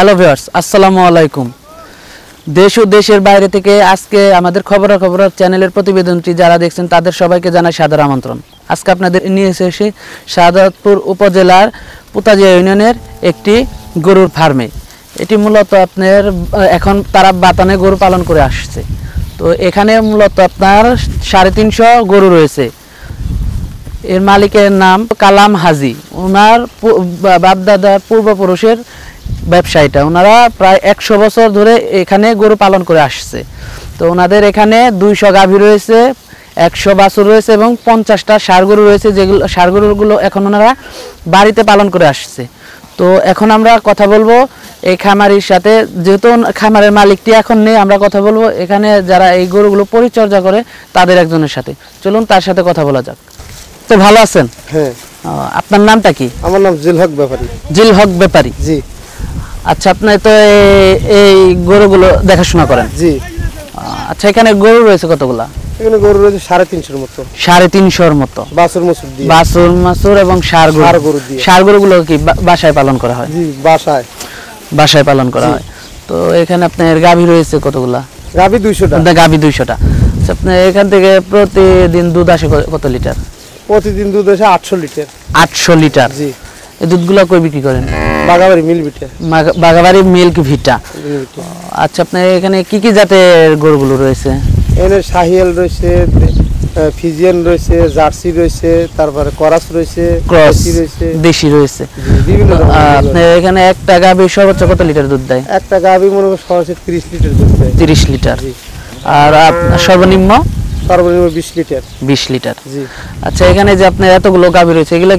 Hello viewers, আসসালামু আলাইকুম। দেশ ও দেশের বাইরে থেকে আজকে আমাদের খবর চ্যানেলের প্রতিবেদনটি যারা দেখছেন তাদের সবাইকে জানাই সাদর আমন্ত্রণ। আজকে আপনাদের নিয়ে এসেছি শাহাদাতপুর উপজেলার পুতাজিয়া ইউনিয়নের একটি গরুর ফার্মে। এটি মূলত আপনার এখন তারা বাতানে গরু পালন করে আসছে। তো এখানে মূলত আপনার 350 গরু রয়েছে। এর মালিকের নাম কালাম হাজি। ওনার বাপদাদার পূর্বপুরুষের ব্যবসায়ীটা, ওনারা প্রায় 100 বছর ধরে এখানে গরু পালন করে আসছে। তো ওনাদের এখানে 200 গাভী রয়েছে, 100 বাছুর রয়েছে এবং 50টা ষাঁড় গরু রয়েছে, যেগুলো ষাঁড় গরুগুলো এখন ওনারা বাড়িতে পালন করে আসছে। তো এখন আমরা কথা বলবো এই খামারির সাথে, যেহেতু খামারের মালিকটি এখন নেই, আমরা কথা বলবো এখানে যারা এই গরুগুলো পরিচর্যা করে তাদের একজনের সাথে। চলুন তার সাথে কথা বলা যাক। তো ভালো আছেন? হ্যাঁ। আপনার নামটা কি? আমার নাম জিল হক ব্যাপারী। জিল হক ব্যাপারী, জি। আচ্ছা, আপনি তো এই গরুগুলো দেখাশোনা করেন? জি। আচ্ছা, এখানে গরু রয়েছে কতগুলা? এখানে গরু রয়েছে 350-এর মতো। 350-এর মতো বাছুর মাছুর এবং ষাঁড় গরু। ষাঁড় গরুগুলো কি বাসায় পালন করা হয়? জি, বাসায় পালন করা হয়। তো এখানে আপনার গাভী রয়েছে কতগুলা? গাভী 200টা। গাভী 200টা। আচ্ছা, আপনি এখান থেকে প্রতিদিন দুধ আসে কত লিটার? প্রতিদিন দুধ আসে 800 লিটার। 800 লিটার? জি। এই দুধগুলো কই বিক্রি করেন? বাগাবাড়ি মিল্ক ভিটা। বাগাবাড়ি মিল্ক ভিটা। আচ্ছা, আপনার এখানে কি কি জাতের গরুগুলো রয়েছে? এখানে শাহিয়াল রয়েছে, ফিজিয়ান রয়েছে, জার্সি রয়েছে, তারপরে করাস রয়েছে, দেশি রয়েছে বিভিন্ন। আপনার এখানে একটা গাভী সর্বোচ্চ কত লিটার দুধ দেয়? একটা গাভী মনে করেন সর্বোচ্চ 30 লিটার দুধ দেয়। 30 লিটার। আর সর্বনিম্ন? 20 লিটার। 20 লিটার, জি। আচ্ছা, এখানে যে আপনার এতগুলো গাভী রয়েছে, এগুলা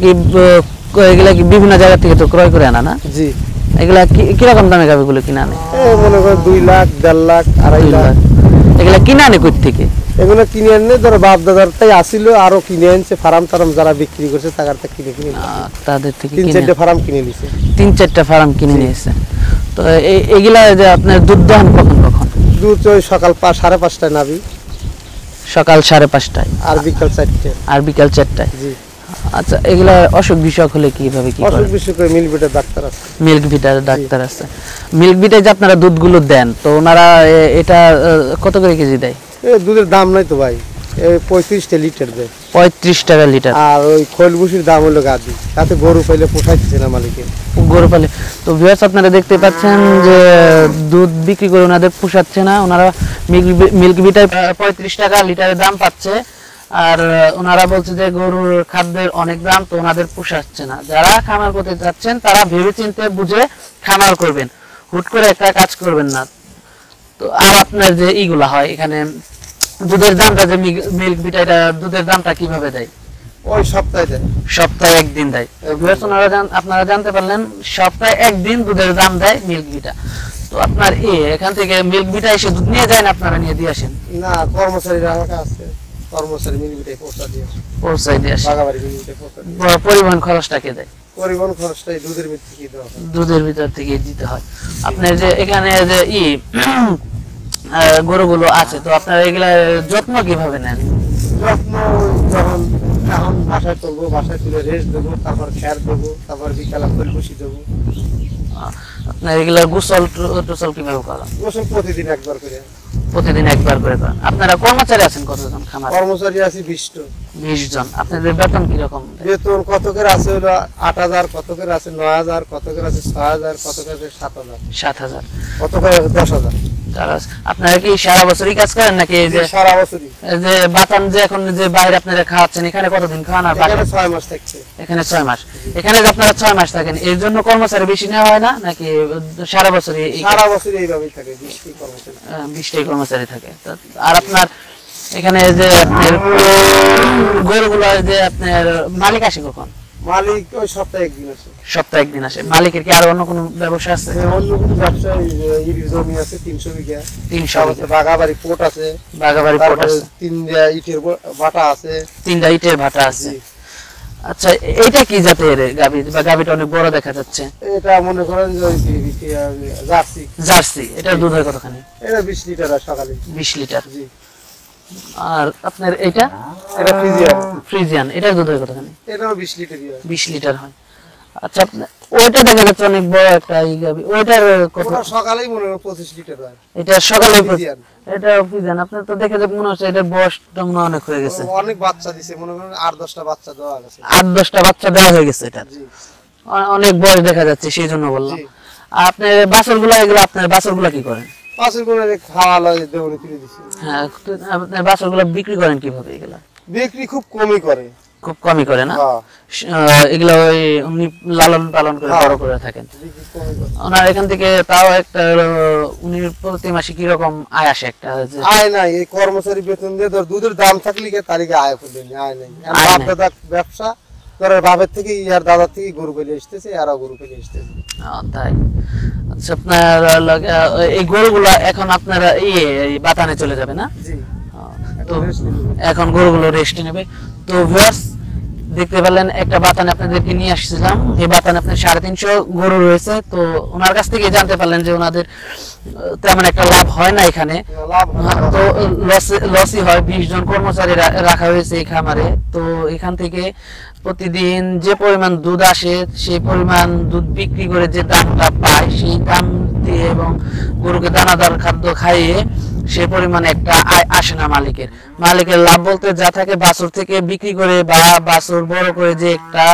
কি বিভিন্ন জায়গা থেকে তো ক্রয় করে আনা না? জি। এগুলা কি রকম দামে গাভীগুলো কিনে আনে? মনে করেন 2 লাখ, 1.5 লাখ, 2.5 লাখ। এগুলা কিনে আনে কই থেকে? এগুলো কিনে আনে ধরো বাপ দাদার তাই আসিল, আরো কিনে আনছে ফার্ম টারাম যারা বিক্রি করছে তাদের থেকে কিনে তাদের থেকে 3-4টা ফার্ম কিনে নিয়েছে। 3-4টা ফার্ম কিনে নিয়েছে। তো এগুলা যে আপনার দুধ দহন কখন? দুধ ওই সকাল 5:30টায় নাবি। সকাল 5:30টায় আর বিকাল 4টায়। জি। আচ্ছা, এগুলা অসুখ বিসুখ হলে কিভাবে কি করেন? অসুখ বিসুখ করে মিল্ক ভিটার ডাক্তার আছে। মিল্ক ভিটার ডাক্তার আছে। মিল্ক ভিটায় যে আপনারা দুধগুলো দেন, তো ওনারা এটা কত করে কেজি দেয়? দুধের দাম নাই তো ভাই, 35 লিটার দেয়। 35 টাকা লিটার। আর ওই খৈলবুসির দাম হলো গাদি, তাতে গরু পাইলে পোষাইতেছে না মালিকের। গরু পালে তো ভিউয়ার্স, আপনারা দেখতে পাচ্ছেন যে দুধ বিক্রি করে ওনাদের পোষাচ্ছে না। ওনারা মিল্ক ভিটায় 35 টাকা লিটারের দাম পাচ্ছে। আর ওনারা বলছে যে গরুর খাদ্যের অনেক দাম, তো ওনাদের পোষাচ্ছে না। যারা খামার করতে যাচ্ছেন তারা ভেবে চিন্তে বুঝে খামার করবেন, হুট করে একটা কাজ করবেন না। তো আর আপনার যে এইগুলা হয় এখানে দুধের দামটা, যে মিল্ক ভিটা, এটা দুধের দামটা কিভাবে দেয়? ওই সপ্তাহে দেয়। সপ্তাহে একদিন দেয়। আপনারা জানতে পারলেন, সপ্তাহে একদিন দুধের দাম দেয় মিল্ক ভিটা। তো আপনার এখান থেকে মিল্ক ভিটা এসে দুধ নিয়ে যায় না, আপনারা নিয়ে দিয়ে আসেন? না, কর্মচারীরা আছে, কর্মচারী মিল্ক ভিটায় পৌঁছায় দিয়ে আসে। বাগাবাড়ি মিল্ক ভিটায় পৌঁছায়। পরিবহন খরচটা কে দেয়? পরিবহন খরচটা দুধের ভিতর থেকে দেওয়া হয়। দুধের ভিতর থেকে দিতে হয়। আপনার যে এখানে যে গরুগুলো আছে, তো আপনারা এগুলা যত্ন কিভাবে নেন? যত্ন যখন এখন বাসায় তুলবো, বাসায় তুলে রেস্ট দেবো, তারপর খ্যার দেবো, তারপর বিকালে খৈলবুসি দেবো। আপনার এগুলা গোসল টোসল কিভাবে করেন? গোসল প্রতিদিন একবার করে করেন। আপনারা কর্মচারী আছেন কতজন খামারে? কর্মচারী আছি 20 জন। আপনাদের বেতন কিরকম? বেতন কত করে আছে হলো 8,000, কত করে আছে 9,000, কত করে আছে 6,000, কত করে আছে 7,000, কত করে 10,000। আপনারা কি সারা বছরই কাজ করেন নাকি সারা বছরই? যে বাতান যে এখন যে বাইরে আপনারা খাওয়াচ্ছেন, এখানে কতদিন খাওয়ান? আর এখানে 6 মাস থাকছে। এখানে 6 মাস। এখানে যে আপনারা 6 মাস থাকেন, এর জন্য কর্মচারী বেশি নেওয়া হয় না নাকি সারা বছরই? সারা বছরই এইভাবেই থাকে, 20টি কর্মচারী। 20টি কর্মচারী থাকে। আর আপনার এখানে যে আপনার গরুগুলো যে আপনার মালিক আসে কখন? মালিক ওই সপ্তাহে একদিন আসে। সপ্তাহে একদিন আসে। মালিকের কি আর অন্য কোনো ব্যবসা আছে? অন্য কোনো ব্যবসা, জমি আছে 300 বিঘা। 300 বিঘা। বাগাবাড়ি পোর্ট আছে। 3টা ইটের ভাটা আছে। 3টা ইটের ভাটা আছে। আচ্ছা, এটা কি জাতের গাভী? বা গাভীটা অনেক বড় দেখা যাচ্ছে। এটা মনে করেন যে জার্সি। এটার দুধ হয় কতখানি? এটা 20 লিটার সকালে। 20 লিটার, জি। আর আপনার এটা ফ্রিজিয়ান। এটার দুধ হয় কতখানি? এটাও 20 লিটার। 20 লিটার হয়। আচ্ছা ওইটা দেখা যাচ্ছে অনেক বড় একটা গাবি, ওইটার কত? ওটা সকালেই মনে হয় 25 লিটার হয়। এটা সকালে ফিজিয়ান। এটা অফিজান আপনার তো দেখে মনে হচ্ছে এটার বয়সটা মনে হয় অনেক হয়ে গেছে। অনেক বাচ্চা দিছে, মনে করেন 8-10টা বাচ্চা দেওয়া গেছে। 8-10টা বাচ্চা দেওয়া হয়ে গেছে এটা, জি অনেক বয়স দেখা যাচ্ছে সেই জন্য বললাম। জি। আপনার বাছুরগুলা এগুলো আপনার বাছুরগুলা কি করেন? পাশের কোণে খাওয়া লাগে দেবনে কিনে দিছি। হ্যাঁ তো আপনার বাছুরগুলা বিক্রি করেন কিভাবে? এগুলা বিক্রি খুব কমই করে। খুব কমই করে না? হ্যাঁ এগুলো ওই উনি লালন পালন করে বড় করে থাকেন বিক্রি কমই করে। ওনার এখান থেকে তাও একটা উনি প্রতি মাসে কি রকম আয় আসে একটা আয় নাই, এই কর্মচারী বেতন দিয়ে ধর দুধের দাম থাকলে কি তারিখে আয় করবে না, আয় নাই। আর আয় বাপ নাই। দাদা ব্যবসা ধর বাপের থেকে ইয়ার দাদার থেকে গরু পেলে আসতেছে, আরও গরু পেলে আসতেছে। তাই? আচ্ছা আপনার এই গরুগুলা এখন আপনারা এই বাতানে চলে যাবে না? জি তো এখন গরুগুলো রেস্ট নেবে। তো ভিউয়ার্স দেখতে পেলেন একটা বাতানে আপনাদেরকে নিয়ে আসছিলাম, এই বাতানে আপনার 350 গরু রয়েছে। তো ওনার কাছ থেকে জানতে পারলেন যে ওনাদের তেমন একটা লাভ হয় না এখানে, লাভ হয় না। তো লসই হয়। 20 জন কর্মচারী রাখা হয়েছে এই খামারে। তো এখান থেকে প্রতিদিন যে পরিমাণ দুধ আসে সেই পরিমাণ দুধ বিক্রি করে যে দামটা পায় সেই দাম দিয়ে এবং গরুকে দানাদার খাদ্য খাইয়ে সেই পরিমাণে একটা আয় আসে না মালিকের লাভ বলতে যা থাকে বাছুর থেকে বিক্রি করে বা বাছুর বড় করে যে একটা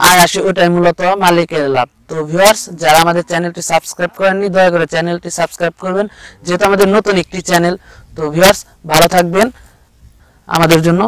আয় আসে ওটাই মূলত মালিকের লাভ। তো ভিউয়ার্স যারা আমাদের চ্যানেলটি সাবস্ক্রাইব করেননি দয়া করে চ্যানেলটি সাবস্ক্রাইব করবেন, যেহেতু আমাদের নতুন একটি চ্যানেল। তো ভিউয়ার্স ভালো থাকবেন আমাদের জন্য।